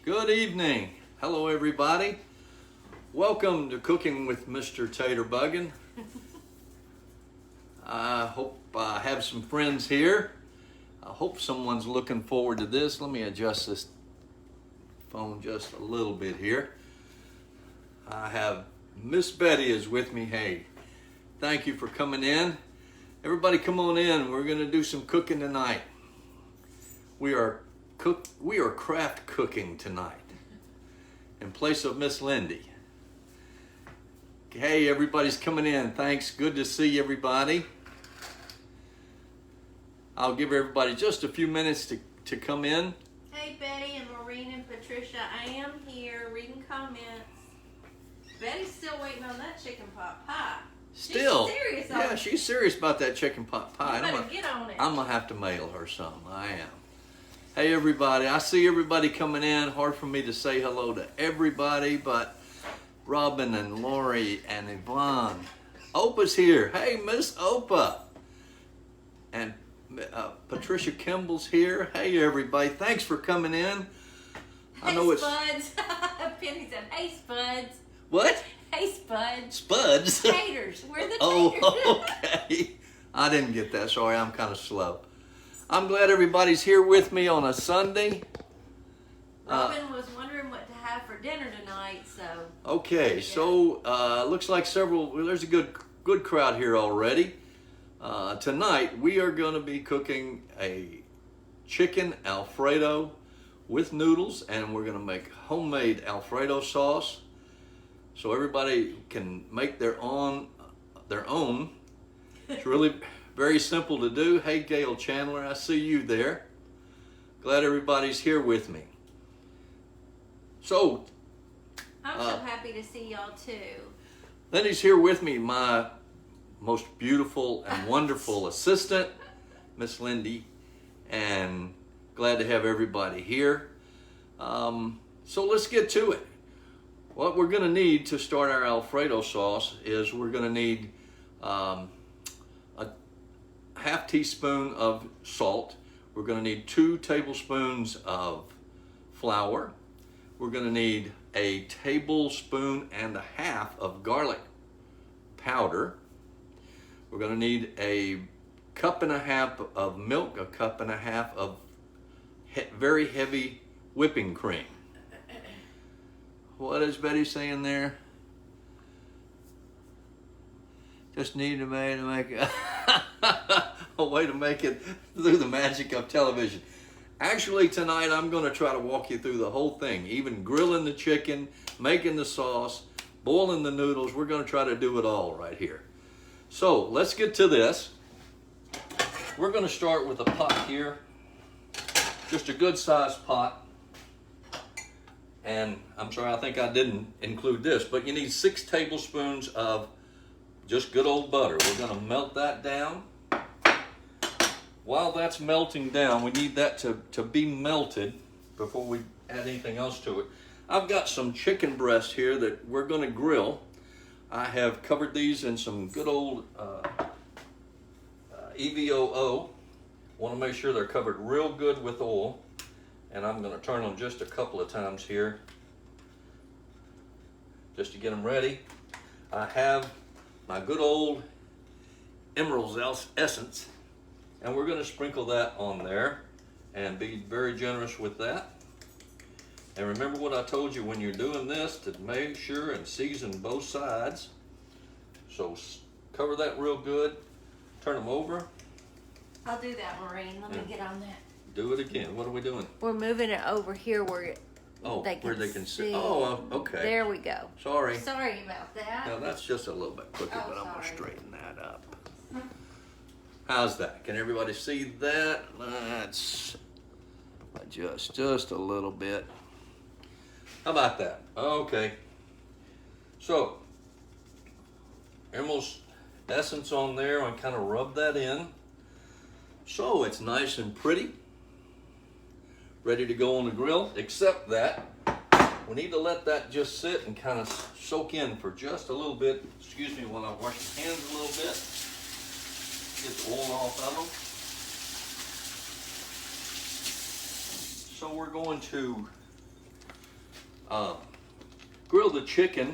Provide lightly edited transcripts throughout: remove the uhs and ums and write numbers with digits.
Good evening. Hello, everybody. Welcome to Cooking with Mr. Taterbuggin. I hope I have some friends here. I hope someone's looking forward to this. Let me adjust this phone just a little bit here. I have Miss Betty is with me. Hey, thank you for coming in. Everybody come on in. We're going to do some cooking tonight. We are craft cooking tonight in place of Miss Lindy. Hey, everybody's coming in. Thanks. Good to see everybody. I'll give everybody just a few minutes to come in. Hey, Betty and Maureen and Patricia, I am here reading comments. Betty's still waiting on that chicken pot pie. Still? She's serious. Yeah, she's serious about that chicken pot pie. You better get on it. I'm going to have to mail her some. I am. Hey, everybody. I see everybody coming in. Hard for me to say hello to everybody, but Robin and Lori and Yvonne. Opa's here. Hey, Miss Opa. And Patricia Kimball's here. Hey, everybody. Thanks for coming in. Hey, Spuds. Penny said, hey, Spuds. What? Hey, Spuds. Spuds? Taters. We're the taters. Oh, okay. I didn't get that. Sorry, I'm kind of slow. I'm glad everybody's here with me on a Sunday. Robin was wondering what to have for dinner tonight, so. Okay, yeah. So looks like there's a good crowd here already. Tonight we are going to be cooking a chicken Alfredo with noodles, and we're going to make homemade Alfredo sauce. So everybody can make their own. It's really very simple to do. Hey, Gail Chandler, I see you there. Glad everybody's here with me. So, I'm so happy to see y'all too. Lindy's here with me, my most beautiful and wonderful assistant, Miss Lindy, and glad to have everybody here. So let's get to it. What we're going to need to start our Alfredo sauce is we're going to need a half teaspoon of salt. We're going to need 2 tablespoons of flour. We're going to need a tablespoon and a half of garlic powder. We're going to need a cup and a half of milk, a cup and a half of very heavy whipping cream. What is Betty saying there? Just need a way to make it a way to make it through the magic of television. Actually, tonight I'm going to try to walk you through the whole thing, even grilling the chicken, making the sauce, boiling the noodles. We're going to try to do it all right here. So let's get to this. We're going to start with a pot here, just a good sized pot. And I'm sorry, I think I didn't include this, but you need 6 tablespoons of just good old butter. We're going to melt that down. While that's melting down, we need that to be melted before we add anything else to it. I've got some chicken breasts here that we're going to grill. I have covered these in some good old EVOO. Want to make sure they're covered real good with oil. And I'm going to turn them just a couple of times here just to get them ready. I have my good old Emerald's Essence, and we're going to sprinkle that on there and be very generous with that. And remember what I told you when you're doing this, to make sure and season both sides. So cover that real good, turn them over. I'll do that, Maureen. Let me get on that. Do it again. What are we doing? We're moving it over here where they can see. Oh, okay. There we go. Sorry. Sorry about that. Now that's just a little bit crooked, but I'm going to sorry. straighten that up. How's that? Can everybody see that? Let's adjust just a little bit. How about that? Okay. So, Emerald's Essence on there, and kind of rub that in. So it's nice and pretty. Ready to go on the grill, except that we need to let that just sit and kind of soak in for just a little bit. Excuse me while I wash the hands a little bit. Get the oil off of them. So we're going to grill the chicken.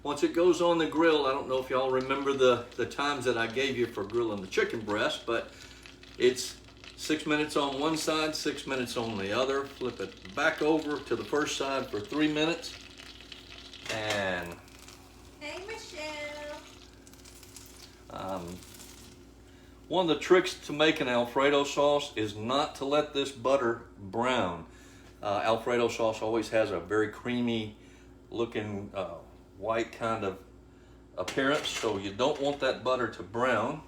Once it goes on the grill, I don't know if y'all remember the times that I gave you for grilling the chicken breast, but it's 6 minutes on one side, 6 minutes on the other. Flip it back over to the first side for 3 minutes. And Hey, Michelle. One of the tricks to making Alfredo sauce is not to let this butter brown. Alfredo sauce always has a very creamy looking white kind of appearance, so you don't want that butter to brown.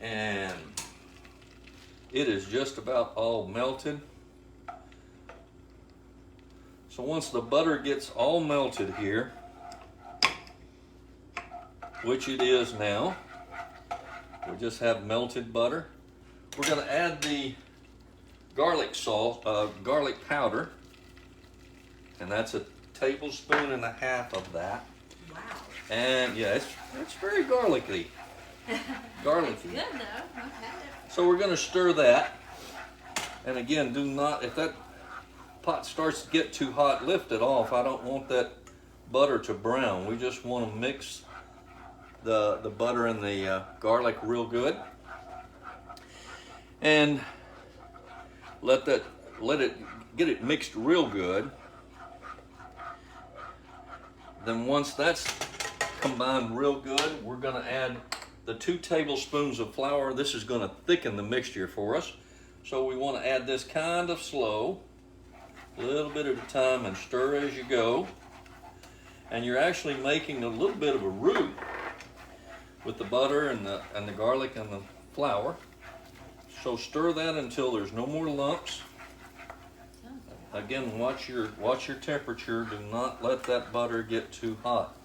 And it is just about all melted. So once the butter gets all melted here, which it is now, we just have melted butter. We're going to add the garlic powder, and that's a tablespoon and a half of that. Wow. And yeah, it's very garlicky. Garlicky. It's good though. I've had it. So we're going to stir that. And again, do not, if that pot starts to get too hot, lift it off. I don't want that butter to brown. We just want to mix the butter and the garlic real good. And let it get it mixed real good. Then once that's combined real good, we're going to add the 2 tablespoons of flour. This is going to thicken the mixture for us. So we want to add this kind of slow, a little bit at a time, and stir as you go. And you're actually making a little bit of a roux with the butter and the garlic and the flour. So stir that until there's no more lumps. Again, watch your temperature. Do not let that butter get too hot.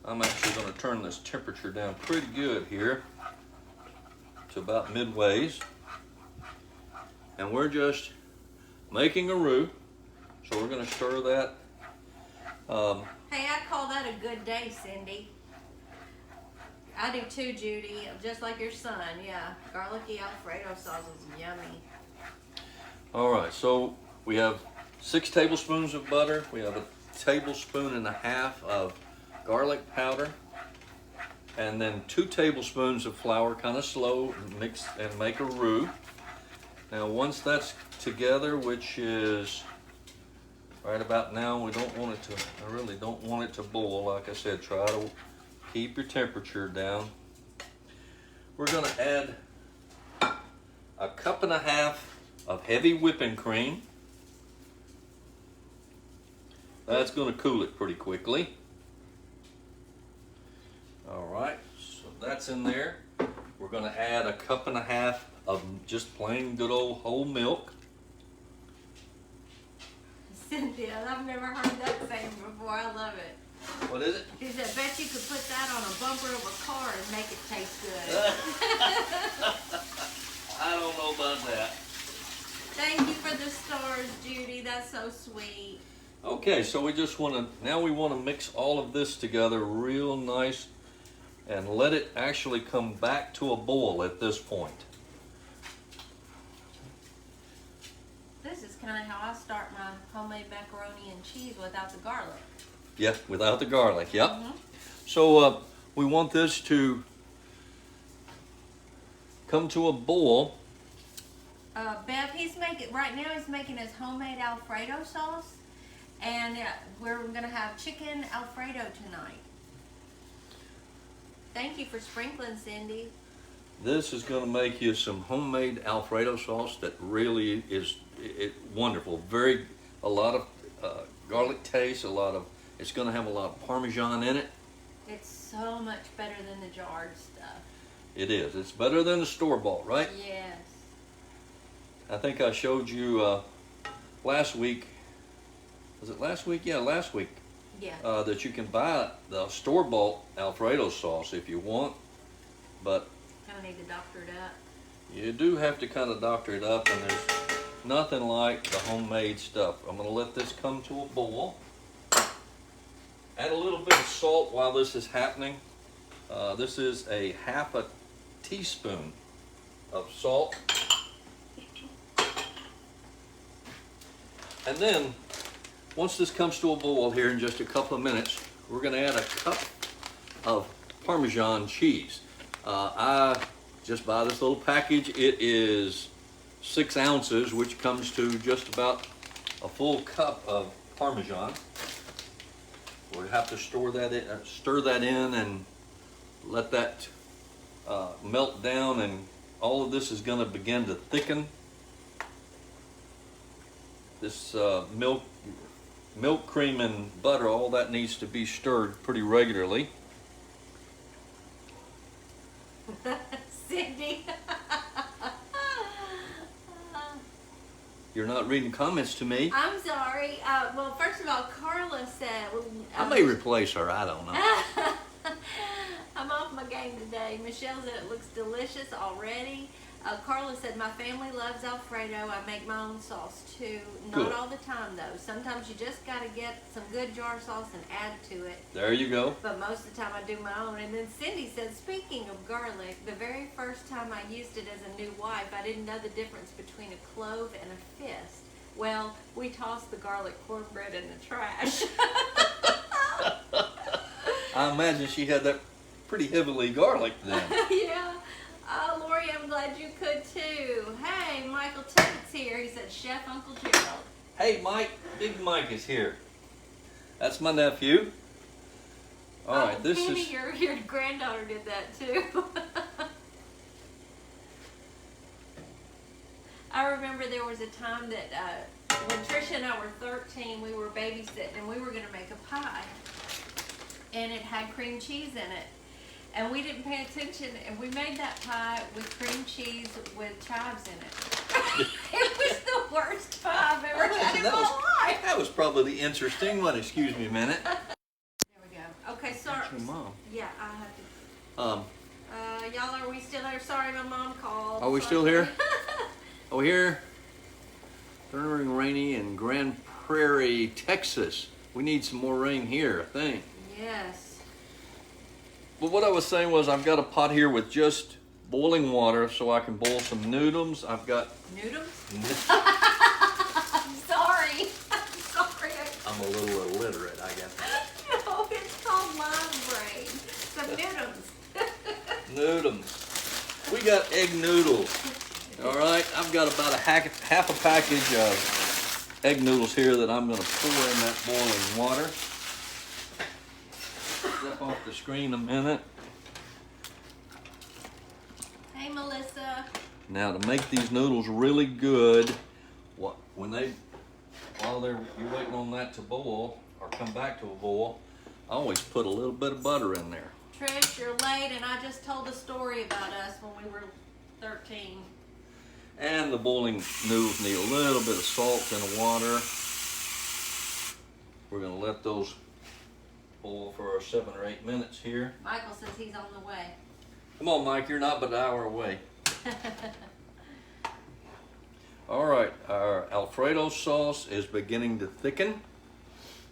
I'm actually going to turn this temperature down pretty good here to about midways. And we're just making a roux. So we're going to stir that. Hey, I call that a good day, Cindy. I do too, Judy. Just like your son, yeah. Garlicky Alfredo sauce is yummy. All right, so we have 6 tablespoons of butter. We have a tablespoon and a half of garlic powder, and then 2 tablespoons of flour, kind of slow, mix and make a roux. Now, once that's together, which is right about now, we don't want it to. I really don't want it to boil. Like I said, try to keep your temperature down. We're going to add a cup and a half of heavy whipping cream. That's going to cool it pretty quickly. All right, so that's in there. We're going to add a cup and a half of just plain good old whole milk. Cynthia, I've never heard that saying before. I love it. What is it? She said, bet you could put that on a bumper of a car and make it taste good. I don't know about that. Thank you for the stars, Judy. That's so sweet. Okay, so we just want to, now we want to mix all of this together real nice and let it actually come back to a boil at this point. This is kind of how I start my homemade macaroni and cheese without the garlic. Yeah, without the garlic, yep. Mm-hmm. So we want this to come to a boil. Bev, he's making his homemade Alfredo sauce, and we're gonna have chicken Alfredo tonight. Thank you for sprinkling, Cindy. This is going to make you some homemade Alfredo sauce that really is wonderful. A lot of garlic taste, it's going to have a lot of Parmesan in it. It's so much better than the jarred stuff. It is. It's better than the store-bought, right? Yes. I think I showed you last week. Was it last week? Yeah, last week. Yeah. That you can buy the store-bought Alfredo sauce if you want, but Kind of need to doctor it up. you do have to kind of doctor it up, and there's nothing like the homemade stuff. I'm going to let this come to a boil. Add a little bit of salt while this is happening. This is a half a teaspoon of salt. And then, once this comes to a boil here in just a couple of minutes, we're gonna add a cup of Parmesan cheese. I just buy this little package. It is 6 ounces, which comes to just about a full cup of Parmesan. We'll have to stir that in and let that melt down, and all of this is gonna begin to thicken. This milk, cream, and butter, all that needs to be stirred pretty regularly. Cindy. You're not reading comments to me. I'm sorry. Well, first of all, Carla said... I may replace her, I don't know. I'm off my game today. Michelle said it looks delicious already. Carla said, my family loves Alfredo. I make my own sauce too. Not Good. all the time though. Sometimes you just got to get some good jar sauce and add to it. There you go. But most of the time I do my own. And then Cindy said, speaking of garlic, the very first time I used it as a new wife, I didn't know the difference between a clove and a fist. Well, we tossed the garlic cornbread in the trash. I imagine she had that pretty heavily garlic then. Yeah. Oh, Lori, I'm glad you could too. Hey, Michael Tippet's here. He said, Chef Uncle Gerald. Hey, Mike. Big Mike is here. That's my nephew. All right, this Penny, is... your granddaughter did that too. I remember there was a time that when Tricia and I were 13, we were babysitting and we were going to make a pie. And it had cream cheese in it. And we didn't pay attention, and we made that pie with cream cheese with chives in it. It was the worst pie I've ever had in my life. That was probably the interesting one. Excuse me a minute. There we go. Okay, sorry. That's your mom. Yeah, I have to. Y'all, are we still there? Sorry, my mom called. Are we still here? Are we here? Thundering rainy in Grand Prairie, Texas. We need some more rain here, I think. Yes. But what I was saying was I've got a pot here with just boiling water so I can boil some noodles. I've got... Noodles? I'm sorry. I'm sorry. I'm a little illiterate, I guess. No, it's called lime brain. Some noodles. Noodles. We got egg noodles. All right, I've got about half a package of egg noodles here that I'm going to pour in that boiling water. Step off the screen a minute. Hey, Melissa. Now to make these noodles really good, while you're waiting on that to boil or come back to a boil, I always put a little bit of butter in there. Trish, you're late, and I just told a story about us when we were 13. And the boiling noodles need a little bit of salt in the water. We're going to let those boil for 7 or 8 minutes here. Michael says he's on the way. Come on, Mike, you're not but an hour away. All right, our Alfredo sauce is beginning to thicken.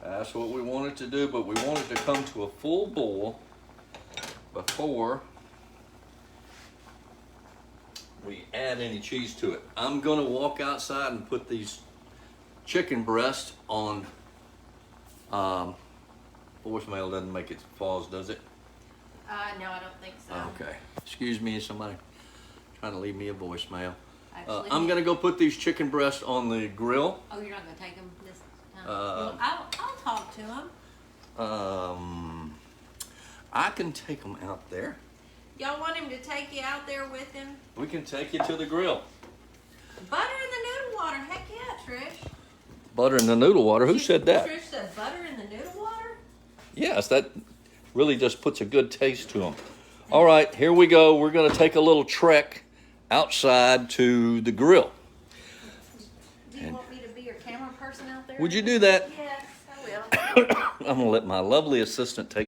That's what we want it to do, but we want it to come to a full boil before we add any cheese to it. I'm gonna walk outside and put these chicken breasts on, voicemail doesn't make it pause, does it? No, I don't think so. Okay. Excuse me, somebody trying to leave me a voicemail. Actually, I'm gonna go put these chicken breasts on the grill. Oh, you're not gonna take them this time? Well, I'll talk to them. I can take them out there. Y'all want him to take you out there with him? We can take you to the grill. Butter in the noodle water. Heck yeah, Trish. Butter in the noodle water? Who said that? Trish said butter in the noodle water? Yes, that really just puts a good taste to them. All right, here we go. We're going to take a little trek outside to the grill. Do you want me to be your camera person out there? Would you do that? Yes, I will. I'm going to let my lovely assistant take